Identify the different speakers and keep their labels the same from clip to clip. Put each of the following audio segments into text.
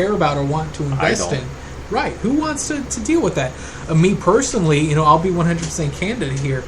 Speaker 1: care about or want to invest
Speaker 2: I don't.
Speaker 1: in. Right. Who wants to deal with that? Me personally, I'll be 100% candid here.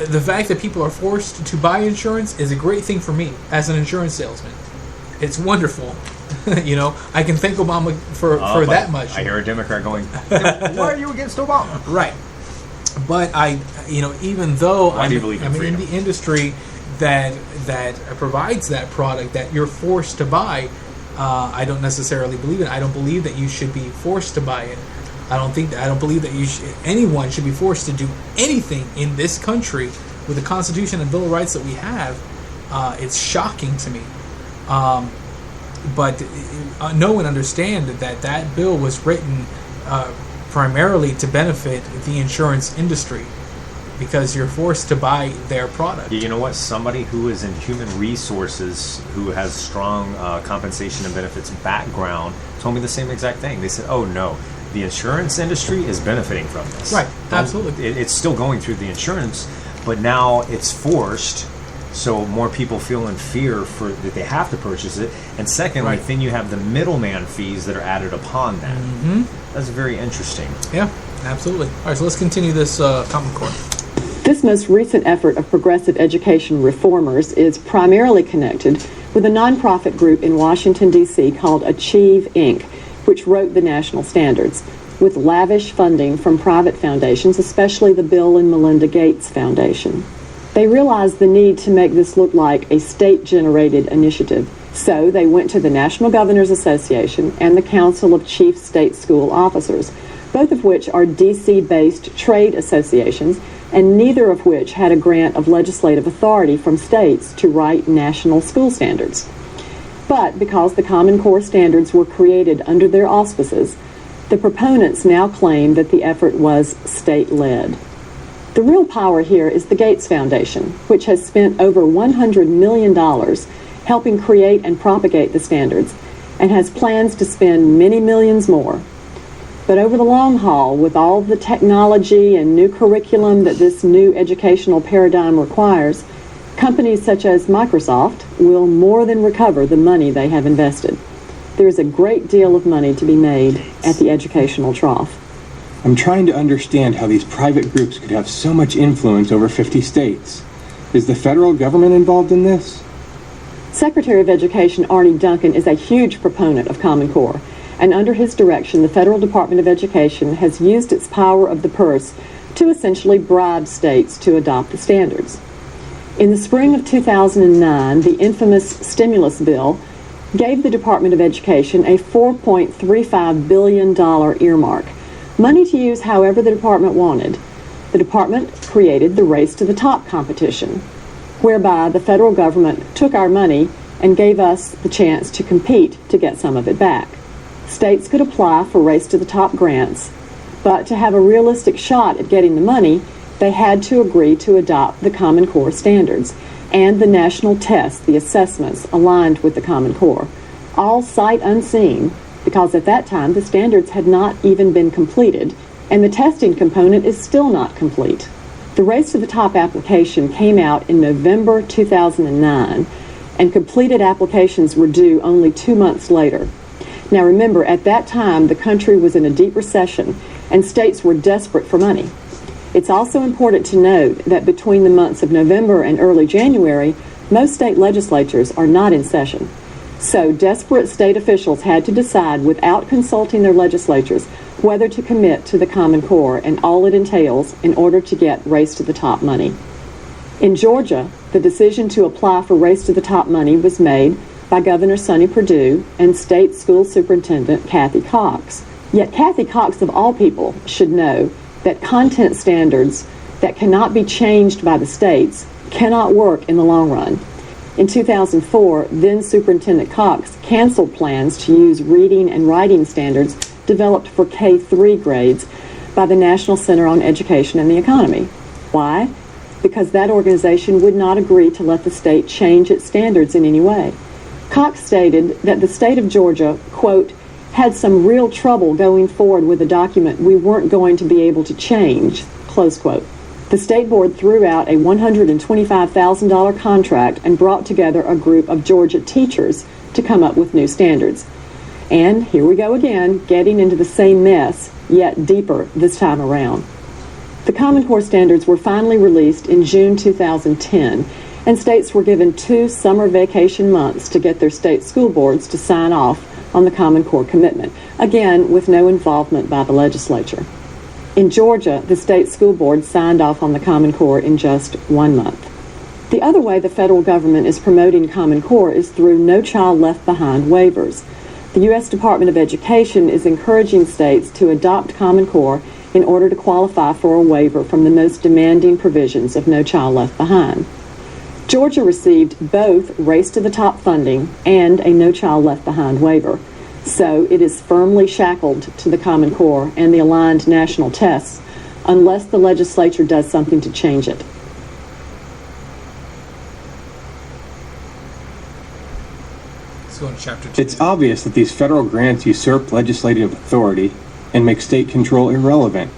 Speaker 1: The fact that people are forced to buy insurance is a great thing for me as an insurance salesman. It's wonderful. I can thank Obama for that much.
Speaker 2: I hear a Democrat going, why are you against Obama?
Speaker 1: Right. But even though
Speaker 2: Why do you believe in
Speaker 1: I'm in
Speaker 2: freedom?
Speaker 1: the industry that provides that product that you're forced to buy, I don't necessarily believe it. I don't believe that you should be forced to buy it. I don't believe that anyone should be forced to do anything in this country with the Constitution and Bill of Rights that we have. It's shocking to me. But know and understand that bill was written primarily to benefit the insurance industry, because you're forced to buy their product.
Speaker 2: You know what? Somebody who is in human resources, who has strong compensation and benefits background, told me the same exact thing. They said, oh no, the insurance industry is benefiting from this.
Speaker 1: Right, absolutely.
Speaker 2: It's still going through the insurance, but now it's forced, so more people feel in fear that they have to purchase it. And secondly, then you have the middleman fees that are added upon that.
Speaker 1: Mm-hmm.
Speaker 2: That's very interesting.
Speaker 1: Yeah, absolutely. All right, so let's continue this Common Core.
Speaker 3: This most recent effort of progressive education reformers is primarily connected with a nonprofit group in Washington, D.C. called Achieve, Inc., which wrote the national standards, with lavish funding from private foundations, especially the Bill and Melinda Gates Foundation. They realized the need to make this look like a state-generated initiative, so they went to the National Governors Association and the Council of Chief State School Officers, both of which are D.C.-based trade associations, and neither of which had a grant of legislative authority from states to write national school standards. But because the Common Core standards were created under their auspices, the proponents now claim that the effort was state-led. The real power here is the Gates Foundation, which has spent over $100 million helping create and propagate the standards, and has plans to spend many millions more. But over the long haul, with all the technology and new curriculum that this new educational paradigm requires, companies such as Microsoft will more than recover the money they have invested. There is a great deal of money to be made at the educational trough.
Speaker 4: I'm trying to understand how these private groups could have so much influence over 50 states. Is the federal government involved in this?
Speaker 3: Secretary of Education Arne Duncan is a huge proponent of Common Core, and under his direction, the Federal Department of Education has used its power of the purse to essentially bribe states to adopt the standards. In the spring of 2009, the infamous stimulus bill gave the Department of Education a $4.35 billion earmark, money to use however the department wanted. The department created the Race to the Top competition, whereby the federal government took our money and gave us the chance to compete to get some of it back. States could apply for Race to the Top grants, but to have a realistic shot at getting the money, they had to agree to adopt the Common Core standards and the national tests, the assessments aligned with the Common Core, all sight unseen, because at that time the standards had not even been completed, and the testing component is still not complete. The Race to the Top application came out in November 2009, and completed applications were due only 2 months later. Now remember, at that time the country was in a deep recession, and states were desperate for money. It's also important to note that between the months of November and early January, most state legislatures are not in session. So desperate state officials had to decide without consulting their legislatures whether to commit to the Common Core and all it entails in order to get Race to the Top money. In Georgia, the decision to apply for Race to the Top money was made by Governor Sonny Perdue and State School Superintendent Kathy Cox. Yet Kathy Cox, of all people, should know that content standards that cannot be changed by the states cannot work in the long run. In 2004, then Superintendent Cox canceled plans to use reading and writing standards developed for K-3 grades by the National Center on Education and the Economy. Why? Because that organization would not agree to let the state change its standards in any way. Cox stated that the state of Georgia, quote, had some real trouble going forward with a document we weren't going to be able to change, close quote. The state board threw out a $125,000 contract and brought together a group of Georgia teachers to come up with new standards. And here we go again, getting into the same mess, yet deeper this time around. The Common Core standards were finally released in June 2010, and states were given 2 summer vacation months to get their state school boards to sign off on the Common Core commitment, again with no involvement by the legislature. In Georgia, the state school board signed off on the Common Core in just 1 month. The other way the federal government is promoting Common Core is through No Child Left Behind waivers. The U.S. Department of Education is encouraging states to adopt Common Core in order to qualify for a waiver from the most demanding provisions of No Child Left Behind. Georgia received both Race to the Top funding and a No Child Left Behind waiver, so it is firmly shackled to the Common Core and the aligned national tests unless the legislature does something to change it.
Speaker 1: Let's go on to chapter 2.
Speaker 4: It's obvious that these federal grants usurp legislative authority and make state control irrelevant.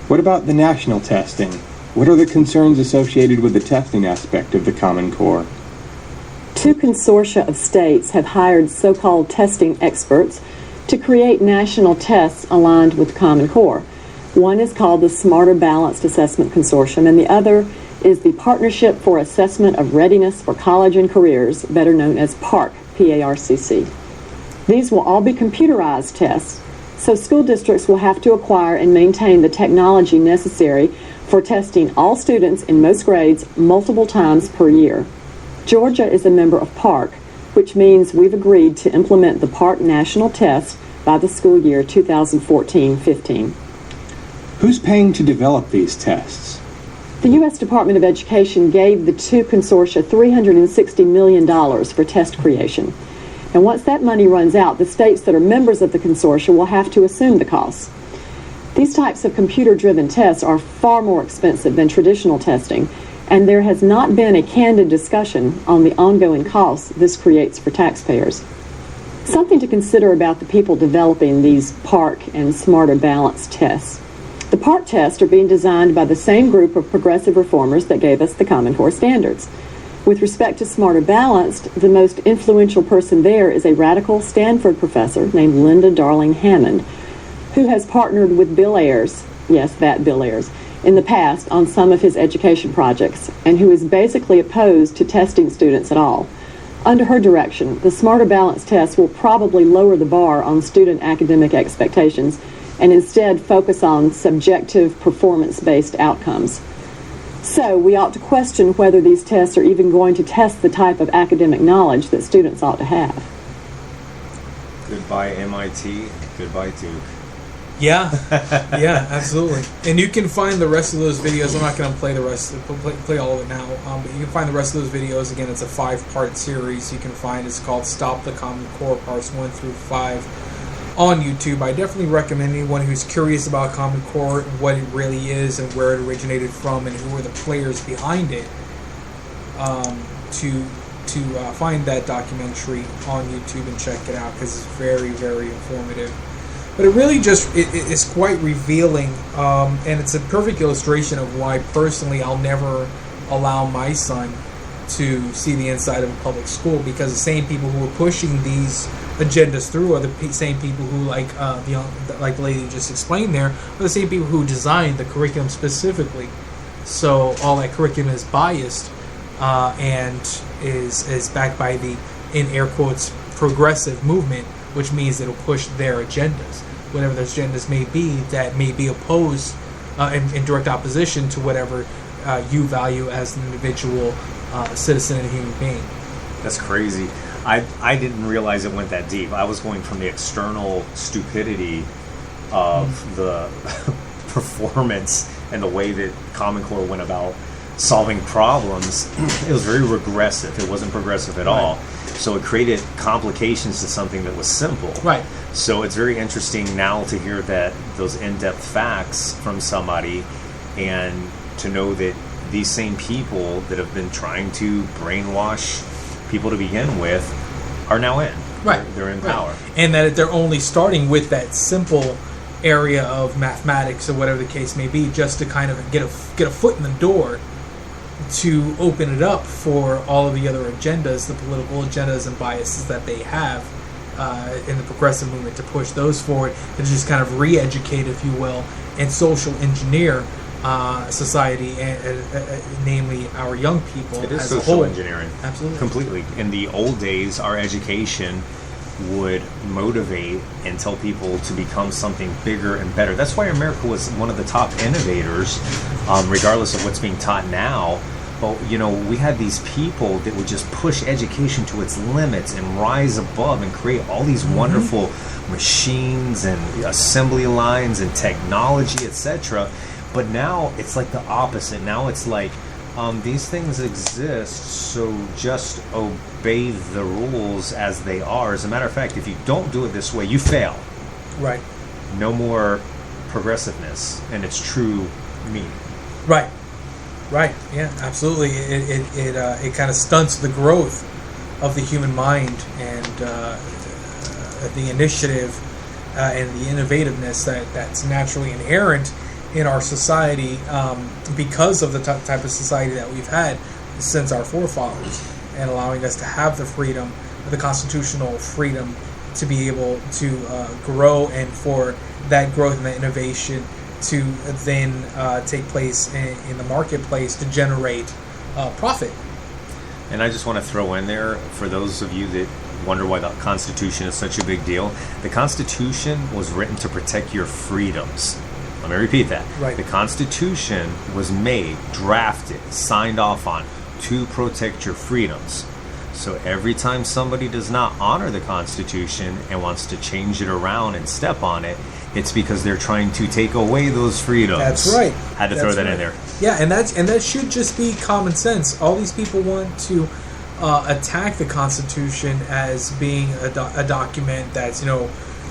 Speaker 4: What about the national testing? What are the concerns associated with the testing aspect of the Common Core?
Speaker 3: 2 consortia of states have hired so-called testing experts to create national tests aligned with Common Core. One is called the Smarter Balanced Assessment Consortium, and the other is the Partnership for Assessment of Readiness for College and Careers, better known as PARC, P-A-R-C-C. These will all be computerized tests, so school districts will have to acquire and maintain the technology necessary for testing all students in most grades multiple times per year. Georgia is a member of PARC, which means we've agreed to implement the PARC national test by the school year 2014-15.
Speaker 4: Who's paying to develop these tests?
Speaker 3: The U.S. Department of Education gave the 2 consortia $360 million for test creation. And once that money runs out, the states that are members of the consortia will have to assume the costs. These types of computer-driven tests are far more expensive than traditional testing, and there has not been a candid discussion on the ongoing costs this creates for taxpayers. Something to consider about the people developing these PARC and Smarter Balanced tests. The PARC tests are being designed by the same group of progressive reformers that gave us the Common Core standards. With respect to Smarter Balanced, the most influential person there is a radical Stanford professor named Linda Darling Hammond, who has partnered with Bill Ayers, yes, that Bill Ayers, in the past on some of his education projects, and who is basically opposed to testing students at all. Under her direction, the Smarter Balanced test will probably lower the bar on student academic expectations and instead focus on subjective performance-based outcomes. So we ought to question whether these tests are even going to test the type of academic knowledge that students ought to have.
Speaker 2: Goodbye MIT, goodbye Duke.
Speaker 1: Yeah, yeah, absolutely. And you can find the rest of those videos. I'm not going to play the rest, play all of it now. But you can find the rest of those videos. Again, it's a 5-part series. You can find it's called "Stop the Common Core" parts 1 through 5 on YouTube. I definitely recommend anyone who's curious about Common Core, what it really is, and where it originated from, and who are the players behind it, to find that documentary on YouTube and check it out, because it's very, very informative. But it really just it's quite revealing, and it's a perfect illustration of why personally I'll never allow my son to see the inside of a public school, because the same people who are pushing these agendas through are the same people who, like the lady just explained there, are the same people who designed the curriculum specifically. So all that curriculum is biased and is backed by the, in air quotes, progressive movement, which means it'll push their agendas, whatever those agendas may be, that may be opposed in direct opposition to whatever you value as an individual citizen and human being.
Speaker 2: That's crazy. I didn't realize it went that deep. I was going from the external stupidity of the performance and the way that Common Core went about solving problems. It was very regressive. It wasn't progressive at all. So it created complications to something that was simple.
Speaker 1: Right.
Speaker 2: So it's very interesting now to hear that those in-depth facts from somebody, and to know that these same people that have been trying to brainwash people to begin with are now in.
Speaker 1: Right.
Speaker 2: They're in power.
Speaker 1: And that they're only starting with that simple area of mathematics or whatever the case may be, just to kind of get a foot in the door to open it up for all of the other agendas, the political agendas and biases that they have in the progressive movement, to push those forward, and just kind of re-educate, if you will, and social engineer society, namely our young people.
Speaker 2: It is
Speaker 1: as
Speaker 2: social
Speaker 1: a whole.
Speaker 2: engineering.
Speaker 1: Absolutely.
Speaker 2: Completely. In the old days, our education would motivate and tell people to become something bigger and better. That's why America was one of the top innovators, regardless of what's being taught now. But, we had these people that would just push education to its limits and rise above and create all these wonderful machines and assembly lines and technology, etc. But now it's like the opposite. Now it's like, these things exist, so just obey the rules as they are. As a matter of fact, if you don't do it this way, you fail.
Speaker 1: Right.
Speaker 2: No more progressiveness in its true meaning.
Speaker 1: Right. Right. Yeah. Absolutely. It kind of stunts the growth of the human mind and the initiative and the innovativeness that's naturally inherent in our society because of the type of society that we've had since our forefathers, and allowing us to have the freedom, the constitutional freedom, to be able to grow, and for that growth and that innovation to then take place in the marketplace to generate profit.
Speaker 2: And I just want to throw in there, for those of you that wonder why the Constitution is such a big deal, the Constitution was written to protect your freedoms. Let me repeat that.
Speaker 1: Right.
Speaker 2: The Constitution was made, drafted, signed off on to protect your freedoms. So every time somebody does not honor the Constitution and wants to change it around and step on it, it's because they're trying to take away those freedoms.
Speaker 1: That's right.
Speaker 2: Had to throw that in there.
Speaker 1: Yeah, and that should just be common sense. All these people want to attack the Constitution as being a document that's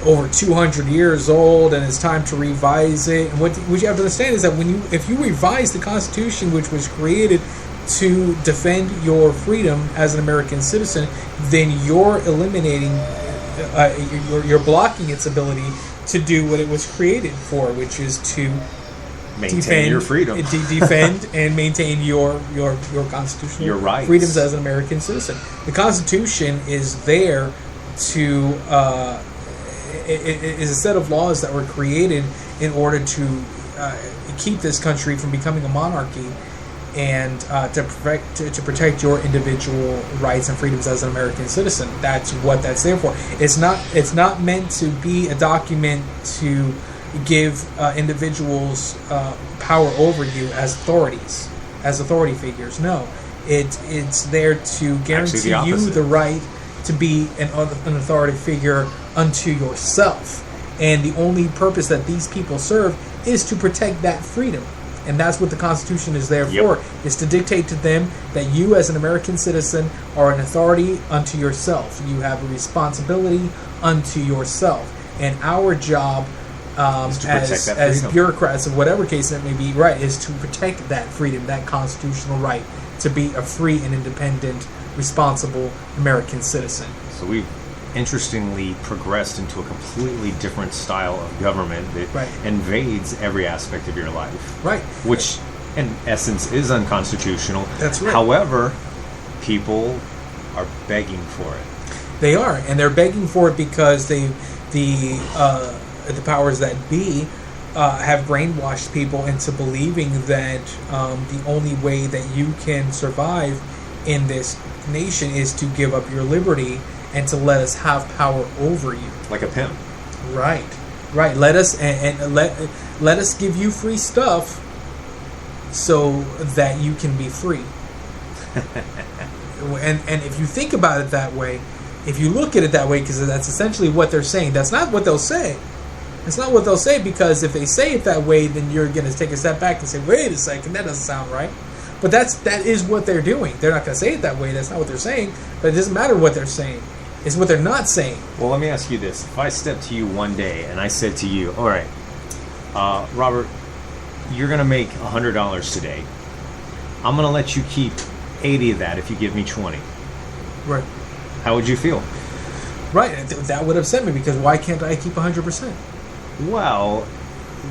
Speaker 1: over 200 years old and it's time to revise it. And what you have to understand is that if you revise the Constitution, which was created to defend your freedom as an American citizen, then you're eliminating, you're blocking its ability to do what it was created for, which is to
Speaker 2: maintain your freedom,
Speaker 1: defend and maintain your constitutional
Speaker 2: your rights,
Speaker 1: freedoms as an American citizen. The Constitution is there to it is a set of laws that were created in order to keep this country from becoming a monarchy, and to protect your individual rights and freedoms as an American citizen. That's what that's there for. It's not meant to be a document to give individuals power over you as authority figures. No, it's there to guarantee you the right to be an authority figure unto yourself. And the only purpose that these people serve is to protect that freedom. And that's what the Constitution is there for, is to dictate to them that you as an American citizen are an authority unto yourself. You have a responsibility unto yourself. And our job as bureaucrats, of whatever case that may be, is to protect that freedom, that constitutional right to be a free and independent, responsible American citizen.
Speaker 2: So we've interestingly progressed into a completely different style of government that invades every aspect of your life. Right. Which, in essence, is unconstitutional. That's right. However, people are begging for it.
Speaker 1: They are, and they're begging for it because the powers that be have brainwashed people into believing that the only way that you can survive in this nation is to give up your liberty and to let us have power over you,
Speaker 2: like a pimp.
Speaker 1: Right. Let us let us give you free stuff so that you can be free. and if you think about it that way, if you look at it that way, because that's essentially what they're saying. That's not what they'll say. It's not what they'll say, because if they say it that way, then you're going to take a step back and say, "Wait a second, that doesn't sound right." But that is what they're doing. They're not going to say it that way. That's not what they're saying. But it doesn't matter what they're saying. It's what they're not saying.
Speaker 2: Well, let me ask you this. If I stepped to you one day and I said to you, all right, Robert, you're going to make $100 today. I'm going to let you keep 80 of that if you give me 20.
Speaker 1: Right.
Speaker 2: How would you feel?
Speaker 1: Right. That would upset me, because why can't I keep 100%?
Speaker 2: Well,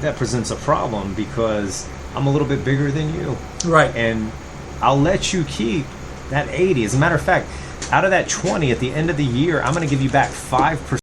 Speaker 2: that presents a problem because I'm a little bit bigger than you.
Speaker 1: Right.
Speaker 2: And I'll let you keep that 80. As a matter of fact, out of that 20 at the end of the year, I'm going to give you back 5%.